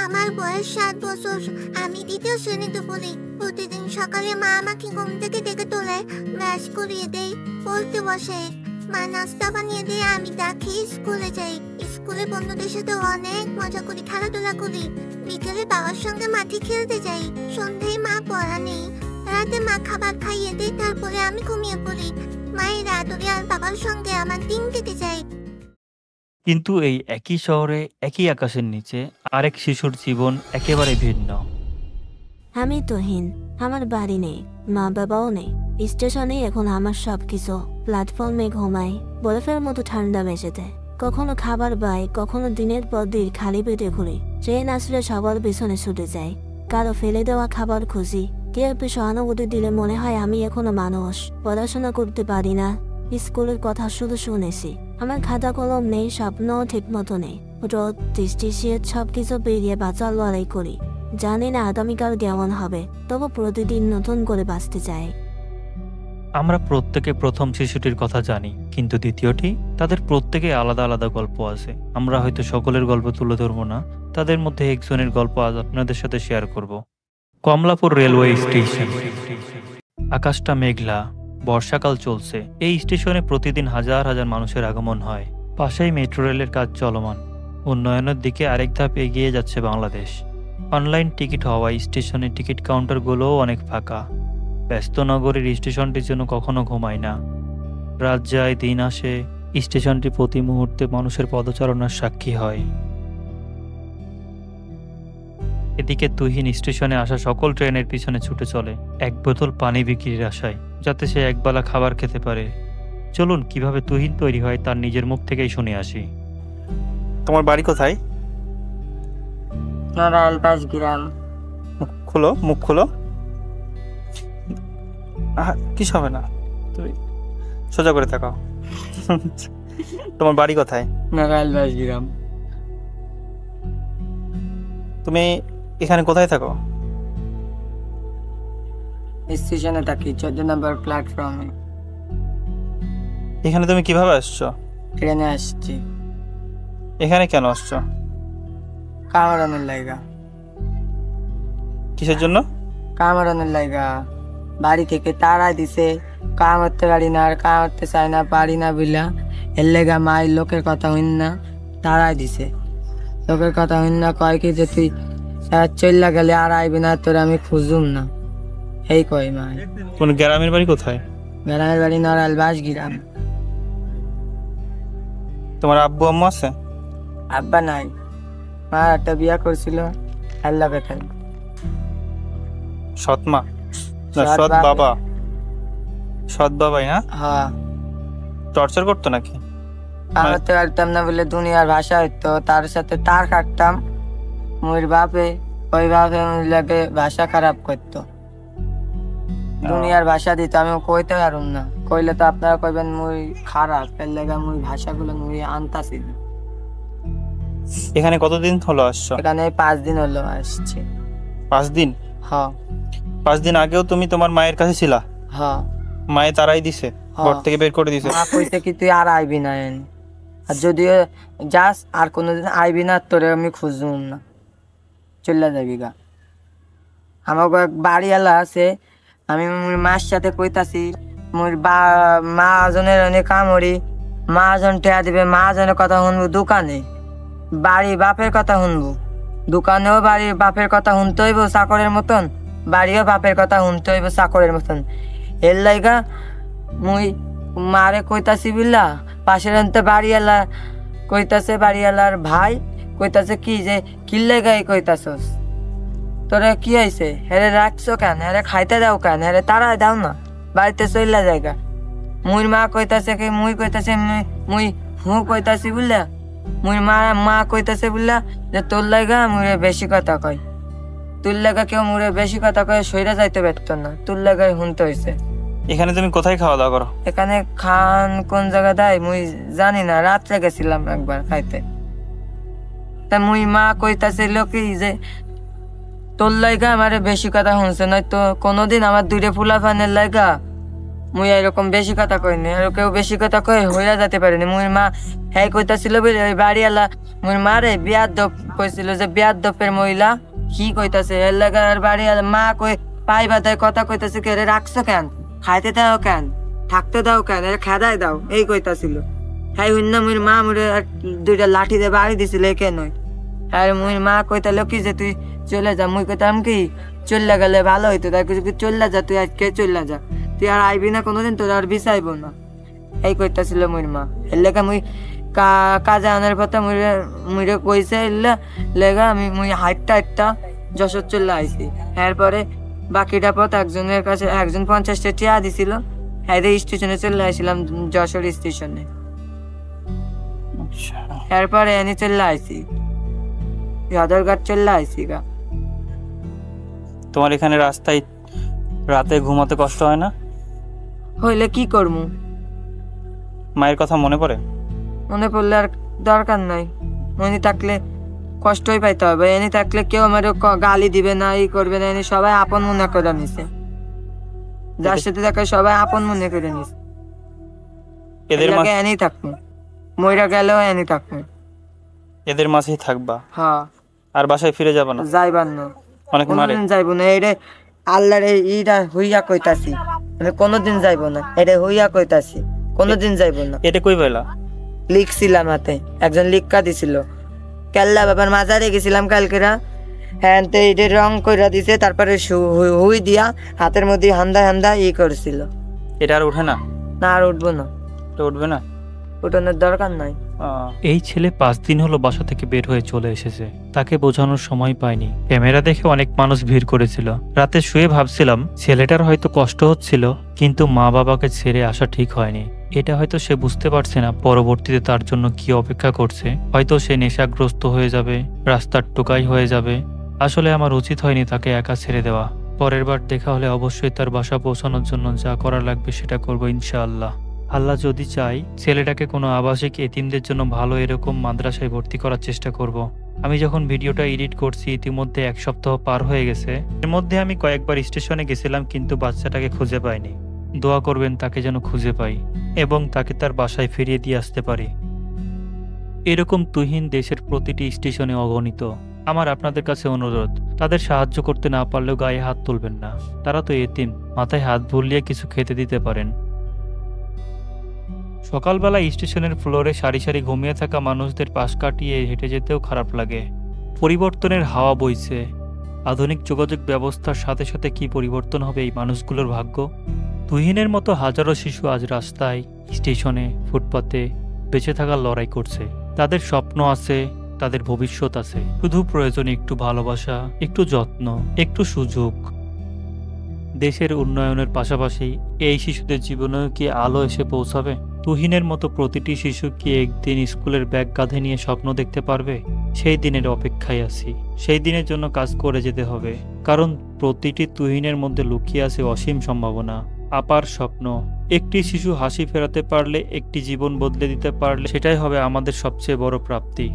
আমার বয়স 7 বছর। আমি 2য় শ্রেণীতে পড়ি। প্রতিদিন সকালে মা আমাকে ঘুম থেকে ডেকে তোলে, ব্রাশ করিয়ে দেয়, পড়তে বসে। মা নাস্তা বানিয়ে দিয়ে আমি ডাকি স্কুলে যাই। স্কুলে বন্ধুদের সাথে অনেক মজা করি, খেলাধুলা করি। বিকেলে বাবার সঙ্গে মাঠে খেলতে যাই। সন্ধ্যায় মা পড়া নেই, রাতে মা খাবার খাইয়ে দেয়, তারপরে আমি ঘুমিয়ে পড়ি। মায়ের আদরে আর বাবার সঙ্গে আমার দিন কেটে যায়। কিন্তু এই একই শহরে একই আকাশের নিচে আরেক শিশুর জীবন একেবারে ভিন্ন। আমি তুহিন, আমার বাড়ি নেই, মা বাবাও নেই। স্টেশনে এখন আমার সবকিছু। প্ল্যাটফর্মে ঘুমাই, বরফের মতো ঠান্ডা মেঝেতে। কখনো খাবার পাই, কখনো দিনের পর দিন খালি পেটে ঘুরি। ট্রেন আসলে সবার পিছনে ছুটে যায়, কারো ফেলে দেওয়া খাবার খুঁজি। কেউ একটু সহানুভূতি দিলে মনে হয় আমি এখনো মানুষ। পড়াশোনা করতে পারি না, স্কুলের কথা শুধু শুনেছি। আমার খাতা কলম নেই, স্বপ্নও ঠিক মতো নেই। রোদ, বৃষ্টি, শীত সবকিছু পেরিয়ে বাঁচার লড়াই করি। জানি না আগামীকাল কেমন হবে, তবু প্রতিদিন নতুন করে বাঁচতে চাই। আমরা প্রত্যেকে প্রথম শিশুটির কথা জানি, কিন্তু দ্বিতীয়টি, তাদের প্রত্যেকে আলাদা আলাদা গল্প আছে। আমরা হয়তো সকলের গল্প তুলে ধরবো না, তাদের মধ্যে একজনের গল্প আজ আপনাদের সাথে শেয়ার করব। Kamalapur railway station. আকাশটা মেঘলা, বর্ষাকাল চলছে। এই স্টেশনে প্রতিদিন হাজার হাজার মানুষের আগমন হয়। পাশেই মেট্রো রেলের কাজ চলমান। উন্নয়নের দিকে আরেক ধাপ এগিয়ে যাচ্ছে বাংলাদেশ। অনলাইন টিকিট হওয়ায় স্টেশনের টিকিট কাউন্টারগুলোও অনেক ফাঁকা। ব্যস্ত নগরীর স্টেশনটি যেন কখনো ঘুমায় না। রাত যায়, দিন আসে, স্টেশনটি প্রতি মুহূর্তে মানুষের পদচারণার সাক্ষী হয়। এদিকে তুহিন স্টেশনে আসা সকল ট্রেনের পিছনে ছুটে চলে এক বোতল পানি বিক্রির আশায়, যাতে সে একবেলা খাবার খেতে পারে। চলুন কিভাবে তুহিন তৈরি হয় তার নিজের মুখ থেকেই শুনে আসি। তোমার বাড়ি কোথায়? নারায়ণগঞ্জ গ্রাম। মুখ খোলো। কিছু হবে না, তুমি সোজা করে থাকাও। তোমার বাড়ি কোথায়? নারায়ণগঞ্জ গ্রাম। তুমি এখানে কোথায় থাকো? স্টেশনে থাকি, 14 নম্বর প্ল্যাটফর্মে। এখানে তুমি কিভাবে আসছো? ট্রেনে আসছি। এখানে কেন আসছো? কামরানের লাইগা। কিসের জন্য? কামরানের লাইগা। বাড়ি থেকে তারা দিছে, কাম করতে পারি না, আর কাম করতে চাই না, পারি না বিলা। এর লেগা মায়ের লোকের কথা হইন না, তারাই দিছে। লোকের কথা হইন না, কয় কি যে তুই চল্লা গেলে আর আইবি না, তোর আমি খুঁজুম না, এই কয় মা। কোন গ্রামের বাড়ি কোথায়? গ্রামের বাড়ি নারায়ণগঞ্জ গ্রাম। তোমার আব্বু আম্মু আছে? আব্বা নাই, মা একটা বিয়া করছিল, আল্লাহ বেটাই। সৎ মা না সৎ বাবা? সৎ বাবাই না? হ্যাঁ। টর্চার করতো নাকি? কামড়তে পারতাম না বলে দুনিয়ার ভাষা হইতো, তার সাথে তার কাটতাম। ওই বাপে লাগে ভাষা খারাপ করতো, দুনিয়ার ভাষা দিত, আমি কইতে পারুম না। কইলে তো আপনারা কইবেন মুই খারাপ, এর লেগা মুই ভাষাগুলো মুই আনতাছি। এখানে কতদিন হলো আসছো? এখানে 5 দিন হলো আসছি। 5 দিন? হ্যাঁ। 5 দিন আগেও তুমি তোমার মায়ের কাছে ছিলা? হ্যাঁ। মায়ে তারাই দিছে, ঘর থেকে বের করে দিছে? মা কইতে কি তুই আর আইবি না, আর যদিও যাস আর কোনোদিন আইবি না, তোরে আমি খুঁজুম না, চলে যাবি গা। আমার বাড়িওয়ালা আছে, আমি মার সাথে কইতাছি মোর মহাজনের অনেক কামড়ি, মহাজন টেয়া দিবে, মহাজনের কথা শুনবো দোকানে, বাড়ি বাপের কথা শুনবো, দোকানেও বাড়ি বাপের কথা শুনতে হইব চাকরের মতন, বাড়িও বাপের কথা শুনতে হইব চাকরের মতন। এর লাইগা মুই মারে কইতাছি বিল্লা, পাশের আনতে বাড়িওয়ালা কইতাছে, বাড়িওয়ালার ভাই কইতাছে কি যে কিল্লে গাই কইতাছস, তোরে কি হয়েছে, হেরে রাখছো কেন, হেরে খাইতে দাও কেন, হেরে তারাই দাও না, বাড়িতে চললা জায়গা। মুই মা কইতাছে কি, মুই কইতাছে মুই কইতাছি বুঝলা, মুই মা কইতাছে বুঝলা যে তোর লাগা মুই বেশি কথা কয়, তোর লাগা কেউ মুরে বেশি কথা কয় সইরা যাইতে পারত না, তোর লাগাই শুনতে হয়েছে। এখানে তুমি কোথায় খাওয়া দাওয়া করো? এখানে খান কোন জায়গা দেয় মুই জানি না, রাত্রে গেছিলাম একবার খাইতে, তা মুই মা কইতাছিল কি যে তোর লাইগা আমারে বেশি কথা শুনছে, নয়তো কোনোদিন আমার 2 ফুলা ফানের লাইগা মুই এরকম বেশি কথা কইনি, আর কেউ বেশি কথা কই হইয়া যেতে পারেনি। মুই মা হ্যাঁ কইতাছিল বলে ওই বাড়িওয়ালা মুই মারে বিয়াদ্দপ কইছিল যে বিয়াদ্দপের মহিলা কি কইতাছে এর লাগা। আর বাড়িওয়ালা মা কই পাই বাদায় কথা কইতাছে কে রে রাখছো কেন, খাইতে দাও কেন, থাকতে দাও কেন, খেদাই দাও এই কইতাছিল। হ্যাঁ হইনা মুই মা মুড়ে দুইটা লাঠি দিয়ে বাড়ি দিছিল কে নয়। আর মুই মা কইতালো কি যে তুই চলে যা। মুই কইতাম কি চলে গেলে ভালো হইতো, তাই কিছু চলে যা, তুই আজকে চলে যা, তুই আর আইবি না কোনোদিন, তোর আর বিচাইব না এই কইতাছিল মুই মা। এর লেগা মুই কাজে আনার কথা মুইরে কইছে লেগা আমি মুই হাইটটা যশোর চলে আইছি। এরপরে বাকিটা পথ একজনের কাছে একজন 50টা টিয়া দিছিল, হ্যাঁ স্টেশনে চলে আসছিলাম, যশোর স্টেশনে। আচ্ছা, এরপরে এনে চলে আইছি, সদরঘাট চলে আইছি গা। তোমার এখানে রাস্তায় রাতে ঘুমাতে কষ্ট হয় না? হইলে কি করমু, মায়ের কথা মনে পড়ে? মনে পড়লে আর দরকার নাই। উনি থাকলে কষ্টই পাইতে হবে, এনে থাকলে কেউ আমার গালি দিবে না, এই করবে না, এনে সবাই আপন মনে করে নিছে, যার সাথে থাকে সবাই আপন মনে করে নিছে। এদের মাঝে এনেই থাকবো, মইরা গেলেও এনে থাকবো, এদের মাঝেই থাকবা? হ্যাঁ। আর বাসায় ফিরে যাবা না? যাইবার না, অনেক মারে? কোনোদিন যাইব না। এটা আল্লাহর এইটা হইয়া কইতাছি, আমি কোনোদিন যাইব না, এটা হইয়া কইতাছি, কোনোদিন যাইব না। এটা কই পেলা? লিখছিলাম হাতে, একজন লিখা দিছিল। কেল্লা বাবার মাজারে গেছিলাম কালকেরা, হ্যাঁ তো এটা রং কইরা দিছে, তারপরে হুই দিয়া হাতের মধ্যে হান্দা ই করছিল। এটা আর উঠে না? না আর উঠবো না, এটা উঠবে না, উঠানোর দরকার নাই। এই ছেলে 5 দিন হলো বাসা থেকে বের হয়ে চলে এসেছে, তাকে বোঝানোর সময় পাইনি। ক্যামেরা দেখে অনেক মানুষ ভিড় করেছিল। রাতে শুয়ে ভাবছিলাম ছেলেটার হয়তো কষ্ট হচ্ছিল, কিন্তু মা বাবাকে ছেড়ে আসা ঠিক হয়নি। এটা হয়তো সে বুঝতে পারছে না পরবর্তীতে তার জন্য কি অপেক্ষা করছে। হয়তো সে নেশাগ্রস্ত হয়ে যাবে, রাস্তার টোকাই হয়ে যাবে। আসলে আমার উচিত হয়নি তাকে একা ছেড়ে দেওয়া। পরের বার দেখা হলে অবশ্যই তার বাসা পৌঁছানোর জন্য যা করা লাগবে সেটা করবো ইনশাআল্লাহ। আল্লাহ যদি চাই ছেলেটাকে কোনো আবাসিক এতিমদের জন্য ভালো এরকম মাদ্রাসায় ভর্তি করার চেষ্টা করব। আমি যখন ভিডিওটা এডিট করছি ইতিমধ্যে 1 সপ্তাহ পার হয়ে গেছে। এর মধ্যে আমি কয়েকবার স্টেশনে গেছিলাম, কিন্তু বাচ্চাটাকে খুঁজে পাইনি। দোয়া করবেন তাকে যেন খুঁজে পাই এবং তাকে তার বাসায় ফিরিয়ে দিয়ে আসতে পারি। এরকম তুহিন দেশের প্রতিটি স্টেশনে অগণিত। আমার আপনাদের কাছে অনুরোধ, তাদের সাহায্য করতে না পারলেও গায়ে হাত তুলবেন না। তারা তো এতিম, মাথায় হাত বুলিয়ে কিছু খেতে দিতে পারেন। সকালবেলা স্টেশনের ফ্লোরে সারি সারি ঘুমিয়ে থাকা মানুষদের পাশ কাটিয়ে হেঁটে যেতেও খারাপ লাগে। পরিবর্তনের হাওয়া বইছে। আধুনিক যোগাযোগ ব্যবস্থার সাথে সাথে কি পরিবর্তন হবে এই মানুষগুলোর ভাগ্য। তুহিনের মতো হাজারো শিশু আজ রাস্তায়, স্টেশনে, ফুটপাতে বেঁচে থাকার লড়াই করছে। তাদের স্বপ্ন আছে, তাদের ভবিষ্যৎ আছে, শুধু প্রয়োজন একটু ভালোবাসা, একটু যত্ন, একটু সুযোগ। দেশের উন্নয়নের পাশাপাশি এই শিশুদের জীবনেও কি আলো এসে পৌঁছাবে? তুহিনের মতো প্রতিটি শিশু কি একদিন স্কুলের ব্যাগ কাঁধে নিয়ে স্বপ্ন দেখতে পারবে? সেই দিনের অপেক্ষায় আছি। সেই দিনের জন্য কাজ করে যেতে হবে, কারণ প্রতিটি তুহিনের মধ্যে লুকিয়ে আছে অসীম সম্ভাবনা, আপার স্বপ্ন। একটি শিশু হাসি ফেরাতে পারলে, একটি জীবন বদলে দিতে পারলে, সেটাই হবে আমাদের সবচেয়ে বড় প্রাপ্তি।